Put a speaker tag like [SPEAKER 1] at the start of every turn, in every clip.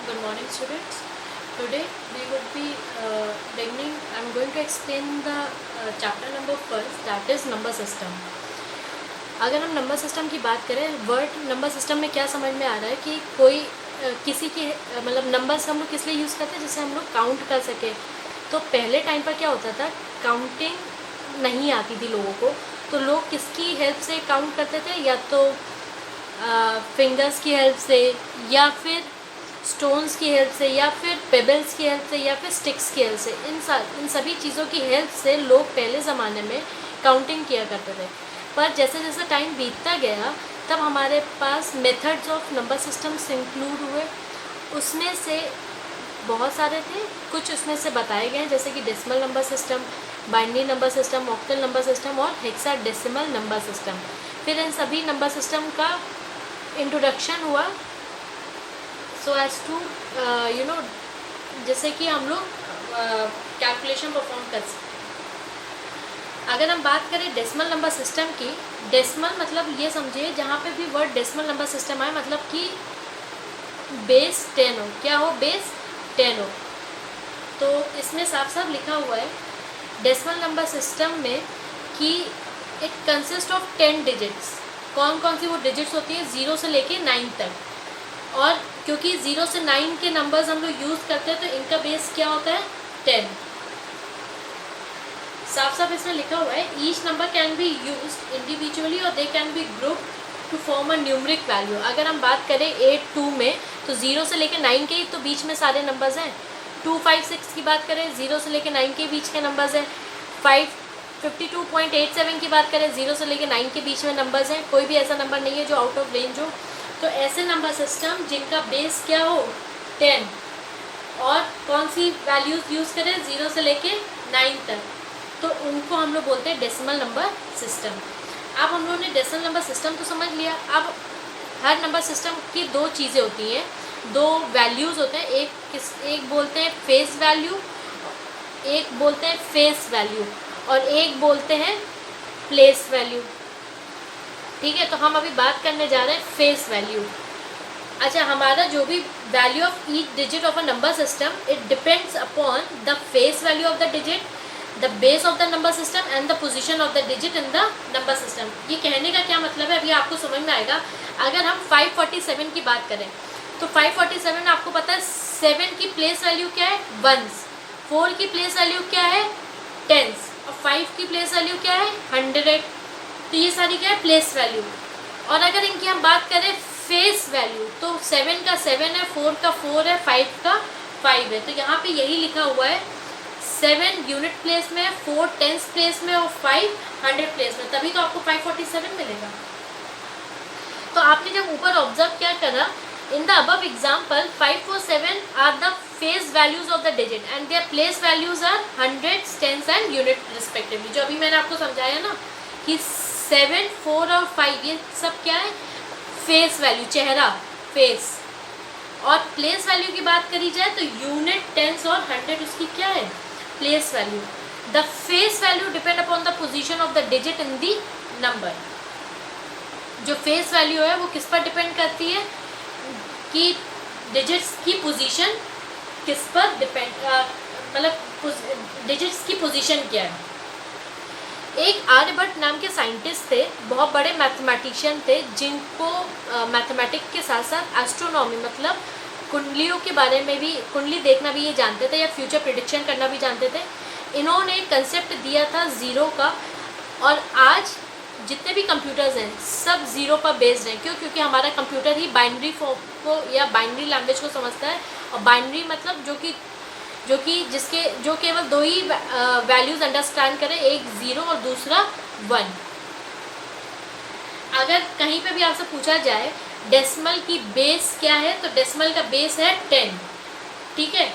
[SPEAKER 1] Good morning, students. Today we would be I'm going to explain the chapter number first, that is number system. अगर हम number system की बात करें, word number system में क्या समझ में आ रहा है कि कोई किसी की मतलब नंबर्स हम लोग किस लिए यूज़ करते हैं, जिससे हम लोग काउंट कर सके. तो पहले टाइम पर क्या होता था, काउंटिंग नहीं आती थी लोगों को, तो लोग किसकी हेल्प से काउंट करते थे, या तो फिंगर्स की हेल्प से, या फिर स्टोन्स की हेल्प से, या फिर पेबल्स की हेल्प से, या फिर स्टिक्स की हेल्प से. इन सभी चीज़ों की हेल्प से लोग पहले ज़माने में काउंटिंग किया करते थे. पर जैसे जैसे टाइम बीतता गया, तब हमारे पास methods of number systems include हुए. उसमें से बहुत सारे थे, कुछ उसमें से बताए गए हैं, जैसे कि decimal number system, binary number system, octal number system और हेक्साडेसिमल नंबर सिस्टम. फिर इन सभी नंबर सिस्टम का इंट्रोडक्शन हुआ सो एज टू जैसे कि हम लोग कैलकुलेशन परफॉर्म कर सकते. अगर हम बात करें डेसिमल नंबर सिस्टम की, डेसिमल मतलब ये समझिए, जहाँ पे भी वर्ड डेसिमल नंबर सिस्टम आए, मतलब कि बेस 10 हो. क्या हो? बेस 10 हो. तो इसमें साफ साफ लिखा हुआ है डेसिमल नंबर सिस्टम में कि इट कंसिस्ट ऑफ 10 डिजिट्स. कौन कौन सी वो डिजिट्स होती है? 0 से लेके 9 तक. और क्योंकि 0 से 9 के नंबर्स हम लोग यूज़ करते हैं, तो इनका बेस क्या होता है? 10. साफ साफ इसमें लिखा हुआ है each number can be used individually और they can be group to form a numeric value. अगर हम बात करें 8, 2 में, तो 0 से लेकर 9 के ही तो बीच में सारे नंबर्स हैं. 2, 5, 6 की बात करें, 0 से लेकर 9 के बीच के नंबर्स हैं. 52.87 की बात करें, 0 से लेकर 9 के बीच में नंबर्स हैं. कोई भी ऐसा नंबर नहीं है जो आउट ऑफ रेंज हो. तो ऐसे नंबर सिस्टम जिनका बेस क्या हो? 10. और कौन सी वैल्यूज़ यूज़ करें? 0 से लेके 9 तक. तो उनको हम लोग बोलते हैं डेसिमल नंबर सिस्टम. अब हम लोगों ने डेसिमल नंबर सिस्टम तो समझ लिया. अब हर नंबर सिस्टम की दो चीज़ें होती हैं, दो वैल्यूज़ होते हैं. एक बोलते हैं फेस वैल्यू, एक बोलते हैं फेस वैल्यू, और एक बोलते हैं प्लेस वैल्यू. ठीक है, तो हम अभी बात करने जा रहे हैं फेस वैल्यू. अच्छा, हमारा जो भी value of each digit of a number system, it depends upon the face value of the digit, the base of the number system and the position of the digit in the number system. ये कहने का क्या मतलब है, अभी आपको समझ में आएगा. अगर हम 547 की बात करें, तो 547 आपको पता है 7 की प्लेस वैल्यू क्या है? 1s. 4 की प्लेस वैल्यू क्या है? 10s. और 5 की प्लेस वैल्यू क्या है? 100. तो ये सारी क्या है? Place value. और अगर इनकी हम बात करें फेस वैल्यू, तो 7 का 7 है, 4 का 4 है, 5 का 5 है. तो यहाँ पे यही लिखा हुआ है 7 यूनिट प्लेस में, 4 टेंस प्लेस में और 5 100 प्लेस में. तभी तो आपको 547 मिलेगा. तो आपने जब ऊपर ऑब्जर्व क्या करा, in the above example 547 are the face values of the digit and their place values are 100, tens and unit respectively. जो अभी मैंने आपको समझाया ना कि 7, 4 और 5 ये सब क्या है? फेस वैल्यू, चेहरा, फेस. और प्लेस वैल्यू की बात करी जाए तो यूनिट, टेंस और 100 उसकी क्या है? Place value. The face value depend upon the position of the digit in the number. जो फेस वैल्यू है वो किस पर डिपेंड करती है कि डिजिट्स की पोजीशन किस पर डिपेंड, मतलब डिजिट्स की पोजीशन क्या है. एक आर्यभट्ट नाम के साइंटिस्ट थे, बहुत बड़े मैथमेटिशियन थे, जिनको मैथमेटिक्स के साथ साथ एस्ट्रोनॉमी मतलब कुंडलियों के बारे में भी, कुंडली देखना भी ये जानते थे, या फ्यूचर प्रिडिक्शन करना भी जानते थे. इन्होंने कंसेप्ट दिया था ज़ीरो का. और आज जितने भी कंप्यूटर्स हैं सब ज़ीरो पर बेस्ड हैं. क्यों? क्योंकि हमारा कंप्यूटर ही बाइनरी फॉर्म को या बाइनरी लैंग्वेज को समझता है. और बाइनरी मतलब जो केवल दो ही वैल्यूज़ अंडरस्टैंड करें, एक 0 और दूसरा 1. अगर कहीं पे भी आपसे पूछा जाए डेसिमल की बेस क्या है, तो डेसिमल का बेस है 10. ठीक है,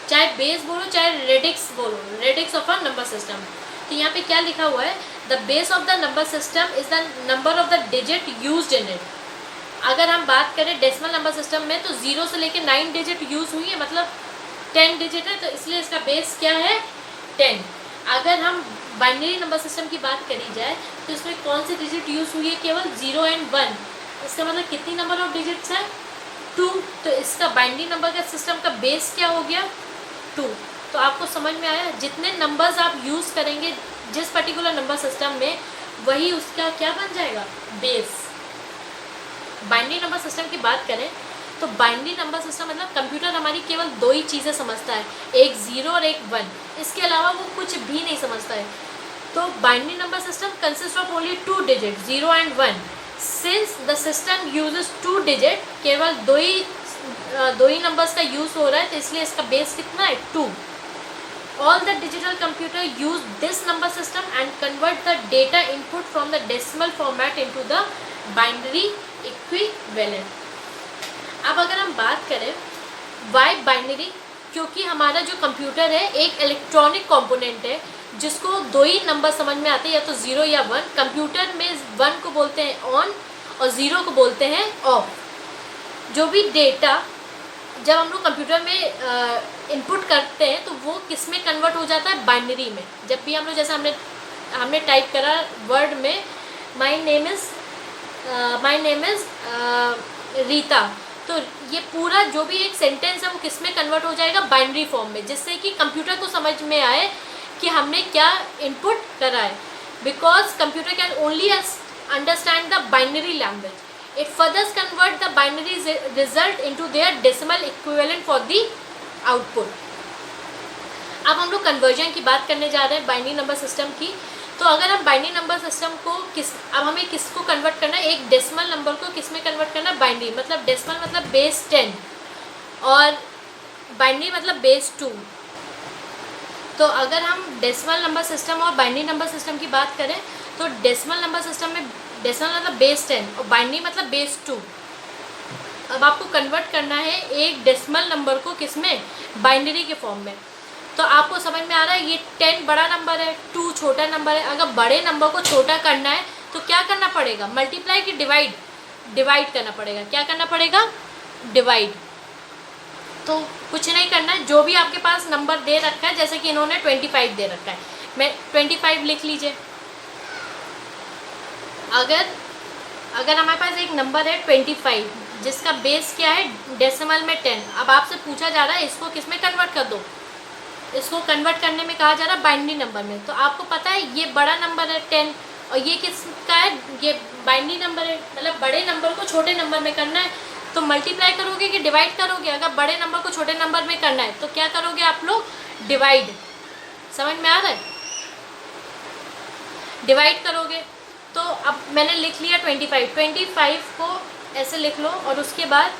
[SPEAKER 1] चाहे बेस बोलो चाहे रेडिक्स बोलो, radix of a number system. तो यहाँ पे क्या लिखा हुआ है? The base of the number system is the number of the digit used in it. अगर हम बात करें डेसिमल नंबर सिस्टम में, तो 0 से लेकर 9 डिजिट यूज हुई है, मतलब 10 डिजिट है, तो इसलिए इसका बेस क्या है? 10. अगर हम बाइनरी नंबर सिस्टम की बात करी जाए, तो इसमें कौन सी डिजिट यूज हुई है? केवल 0 एंड 1. इसका मतलब कितनी नंबर ऑफ डिजिट्स है? 2. तो इसका बाइनरी नंबर का सिस्टम का बेस क्या हो गया 2। तो आपको समझ में आया, जितने नंबर्स आप यूज़ करेंगे जिस पर्टिकुलर नंबर सिस्टम में, वही उसका क्या बन जाएगा, बेस। बाइनरी नंबर सिस्टम की बात करें तो बाइनरी नंबर सिस्टम मतलब कंप्यूटर हमारी केवल 2 ही चीज़ें समझता है, एक 0 और एक 1। इसके अलावा वो कुछ भी नहीं समझता है। तो binary number system consist of only 2 digit 0 and 1। Since the system uses 2 digit, केवल दो ही नंबर्स का यूज़ हो रहा है, तो इसलिए इसका बेस कितना है 2। All the digital computer use this number system and convert the data input from the decimal format into the binary equivalent. अब अगर हम बात करें why binary, क्योंकि हमारा जो कंप्यूटर है एक इलेक्ट्रॉनिक कंपोनेंट है जिसको 2 ही नंबर समझ में आते हैं, या तो 0 या 1। कंप्यूटर में 1 को बोलते हैं ऑन और 0 को बोलते हैं ऑफ। जो भी डेटा जब हम लोग कंप्यूटर में इनपुट करते हैं तो वो किस में कन्वर्ट हो जाता है, बाइनरी में। जब भी हम लोग, जैसे हमने टाइप करा वर्ड में माई नेम इज़ रीता, तो ये पूरा जो भी एक सेंटेंस है वो किस में कन्वर्ट हो जाएगा, बाइनरी फॉर्म में, जिससे कि कंप्यूटर को समझ में आए कि हमने क्या इनपुट करा है। Because computer can only understand the binary language, it further convert the binary result into their decimal equivalent for the output। अब हम लोग कन्वर्जन की बात करने जा रहे हैं बाइनरी नंबर सिस्टम की। तो अगर हम बाइनरी नंबर सिस्टम को अब हमें किसको कन्वर्ट करना है, एक डेसिमल नंबर को किस में कन्वर्ट करना है, बाइनरी। मतलब डेसिमल मतलब बेस 10 और बाइनरी मतलब बेस 2। तो अगर हम डेसिमल नंबर सिस्टम और बाइनरी नंबर सिस्टम की बात करें तो डेसिमल नंबर सिस्टम में डेसिमल मतलब बेस 10 और बाइनरी मतलब बेस 2। अब आपको कन्वर्ट करना है एक डेसिमल नंबर को किस में, बाइनरी के फॉर्म में। तो आपको समझ में आ रहा है ये 10 बड़ा नंबर है, 2 छोटा नंबर है। अगर बड़े नंबर को छोटा करना है तो क्या करना पड़ेगा, मल्टीप्लाई की डिवाइड करना पड़ेगा। क्या करना पड़ेगा, डिवाइड। तो कुछ नहीं करना है, जो भी आपके पास नंबर दे रखा है, जैसे कि इन्होंने 25 दे रखा है, मैं 25 लिख लीजिए। अगर हमारे पास एक नंबर है 25 जिसका बेस क्या है, डेसिमल में 10। अब आपसे पूछा जा रहा है इसको किस में कन्वर्ट कर दो, इसको कन्वर्ट करने में कहा जा रहा है बाइनरी नंबर में। तो आपको पता है ये बड़ा नंबर है 10 और ये किसका है, ये बाइनरी नंबर है। मतलब बड़े नंबर को छोटे नंबर में करना है तो मल्टीप्लाई करोगे कि डिवाइड करोगे। अगर बड़े नंबर को छोटे नंबर में करना है तो क्या करोगे आप लोग, डिवाइड। समझ में आ रहा है, डिवाइड करोगे। तो अब मैंने लिख लिया 25 को ऐसे लिख लो और उसके बाद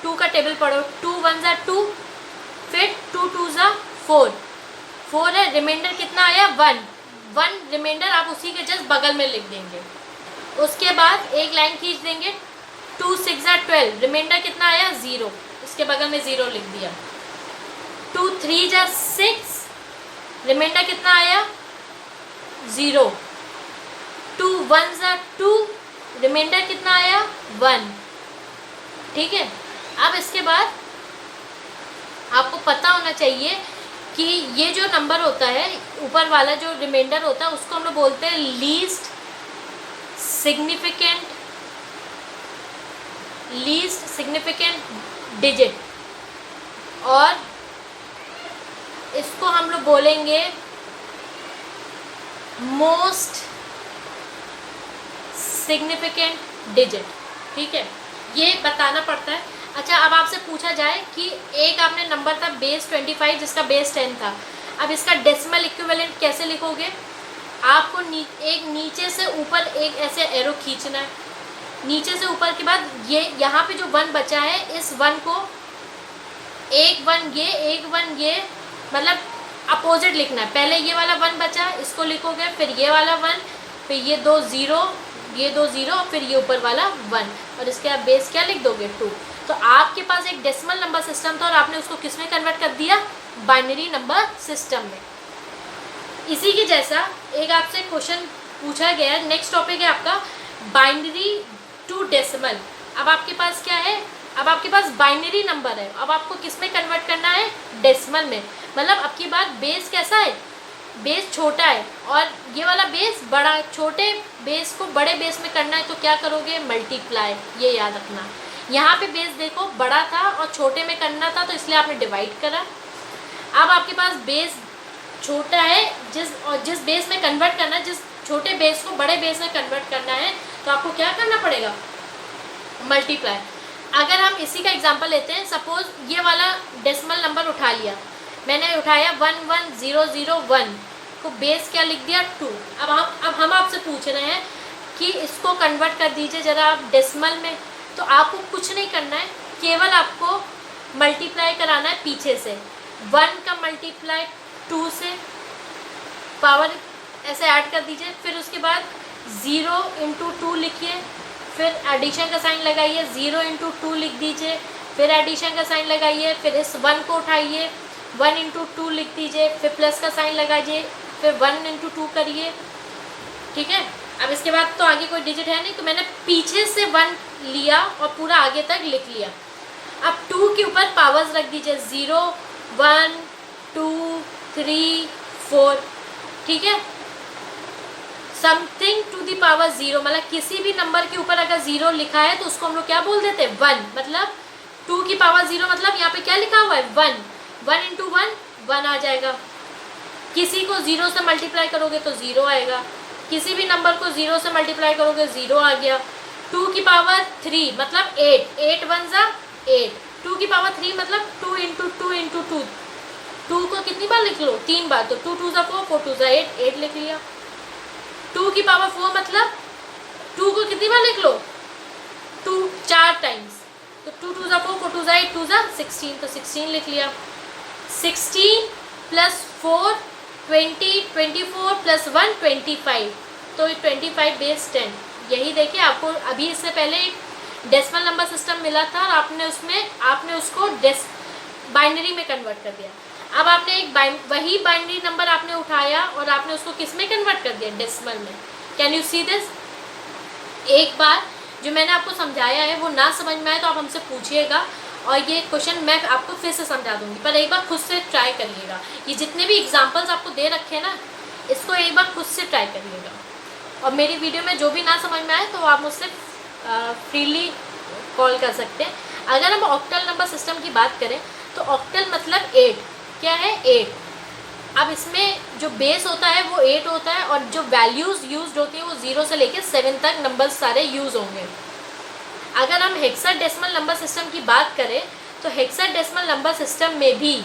[SPEAKER 1] 2 का टेबल पढ़ो। 2 1 ज़ा 2, फिर 2 2 ज़ा 4 है, रिमाइंडर कितना आया 1 रिमाइंडर आप उसी के जस्ट बगल में लिख देंगे। उसके बाद एक लाइन खींच देंगे, 2 6 ज़ा 12, रिमाइंडर कितना आया 0, उसके बगल में 0 लिख दिया। 2 3 ज़ा 6, रिमाइंडर कितना आया 0। 2 1 ज़ा 2, रिमाइंडर कितना आया 1। ठीक है। अब इसके बाद आपको पता होना चाहिए कि ये जो नंबर होता है ऊपर वाला जो रिमाइंडर होता है उसको हम लोग बोलते हैं लीस्ट सिग्निफिकेंट डिजिट, और इसको हम लोग बोलेंगे मोस्ट सिग्निफिकेंट डिजिट। ठीक है, ये बताना पड़ता है। अच्छा, अब आपसे पूछा जाए कि एक आपने नंबर था बेस 25 जिसका बेस 10 था, अब इसका डेसिमल इक्विवेलेंट कैसे लिखोगे। आपको एक नीचे से ऊपर एक ऐसे एरो खींचना है, नीचे से ऊपर के बाद ये यहाँ पे जो 1 बचा है इस 1 को एक 1 ये मतलब अपोजिट लिखना है। पहले ये वाला 1 बचा, इसको लिखोगे, फिर ये वाला 1, फिर ये 2 0, ये 2 0, फिर ये ऊपर वाला 1, और इसके आप बेस क्या लिख दोगे 2। तो आपके पास एक डेसिमल नंबर सिस्टम था और आपने उसको किस में कन्वर्ट कर दिया, बाइनरी नंबर सिस्टम में। इसी के जैसा एक आपसे क्वेश्चन पूछा गया है, नेक्स्ट टॉपिक है आपका बाइनरी टू डेसिमल। अब आपके पास क्या है, अब आपके पास बाइनरी नंबर है, अब आपको किस में कन्वर्ट करना है, डेसिमल में। मतलब अब की बात बेस कैसा है, बेस छोटा है और ये वाला बेस बड़ा, छोटे बेस को बड़े बेस में करना है तो क्या करोगे, मल्टीप्लाई। ये याद रखना, यहाँ पे बेस देखो बड़ा था और छोटे में करना था तो इसलिए आपने डिवाइड करा। अब आपके पास बेस छोटा है, जिस बेस में कन्वर्ट करना है, जिस छोटे बेस को बड़े बेस में कन्वर्ट करना है तो आपको क्या करना पड़ेगा, मल्टीप्लाई। अगर हम इसी का एग्जांपल लेते हैं, सपोज ये वाला डेसिमल नंबर उठा लिया, मैंने उठाया 11001 को बेस क्या लिख दिया 2। अब हम आपसे पूछ रहे हैं कि इसको कन्वर्ट कर दीजिए ज़रा आप डेसिमल में। तो आपको कुछ नहीं करना है, केवल आपको मल्टीप्लाई कराना है पीछे से। 1 का मल्टीप्लाई 2 से, पावर ऐसे ऐड कर दीजिए, फिर उसके बाद 0 × 2 लिखिए, फिर एडिशन का साइन लगाइए, 0 × 2 लिख दीजिए, फिर एडिशन का साइन लगाइए, फिर इस 1 को उठाइए, 1 × 2 लिख दीजिए, फिर प्लस का साइन लगाइए, फिर 1 × 2 करिए। ठीक है, अब इसके बाद तो आगे कोई डिजिट है नहीं, तो मैंने पीछे से 1 लिया और पूरा आगे तक लिख लिया। अब 2 के ऊपर पावर्स रख दीजिए, 0 1 2 3 4। ठीक है, समथिंग टू दी पावर 0, मतलब किसी भी नंबर के ऊपर अगर 0 लिखा है तो उसको हम लोग क्या बोल देते हैं, 1। मतलब 2 की पावर 0 मतलब यहाँ पे क्या लिखा हुआ है, 1। 1 × 1 1 आ जाएगा। किसी को 0 से मल्टीप्लाई करोगे तो 0 आएगा, किसी भी नंबर को 0 से मल्टीप्लाई करोगे 0 आ गया। 2 की पावर 3 मतलब 8, 8 1 ज़ा 8। 2 की पावर 3 मतलब 2 × 2 × 2। 2 को कितनी बार लिख लो, 3 बार, तो 2 2 ज़ा 4, 4 2 ज़ा 8, 8 लिख लिया। 2 की पावर 4 मतलब 2 को कितनी बार लिख लो, 2 4 टाइम्स, तो 2 2 ज़ा 4, 4 2 ज़ा 8, 2 ज़ा 16, तो 16 लिख लिया। 16 + 4 20, 24 + 1 25, तो 25 बेस 10। यही देखिए, आपको अभी इससे पहले एक डेसिमल नंबर सिस्टम मिला था और आपने उसको बाइनरी में कन्वर्ट कर दिया। अब आपने वही बाइनरी नंबर आपने उठाया और आपने उसको किस में कन्वर्ट कर दिया, डेसिमल में। Can you see this? एक बार जो मैंने आपको समझाया है वो ना समझ में आए तो आप हमसे पूछिएगा और ये क्वेश्चन मैं आपको फिर से समझा दूंगी, पर एक बार खुद से ट्राई करिएगा। ये जितने भी एग्जांपल्स आपको दे रखे हैं ना, इसको एक बार खुद से ट्राई करिएगा। और मेरी वीडियो में जो भी ना समझ में आए तो आप मुझसे फ्रीली कॉल कर सकते हैं। अगर हम ऑक्टल नंबर सिस्टम की बात करें तो ऑक्टल मतलब 8, क्या है 8। अब इसमें जो बेस होता है वो 8 होता है और जो वैल्यूज़ यूज होती हैं वो 0 से लेकर 7 तक नंबर्स सारे यूज़ होंगे। अगर हम हेक्साडेसिमल नंबर सिस्टम की बात करें तो हेक्साडेसिमल नंबर सिस्टम में भी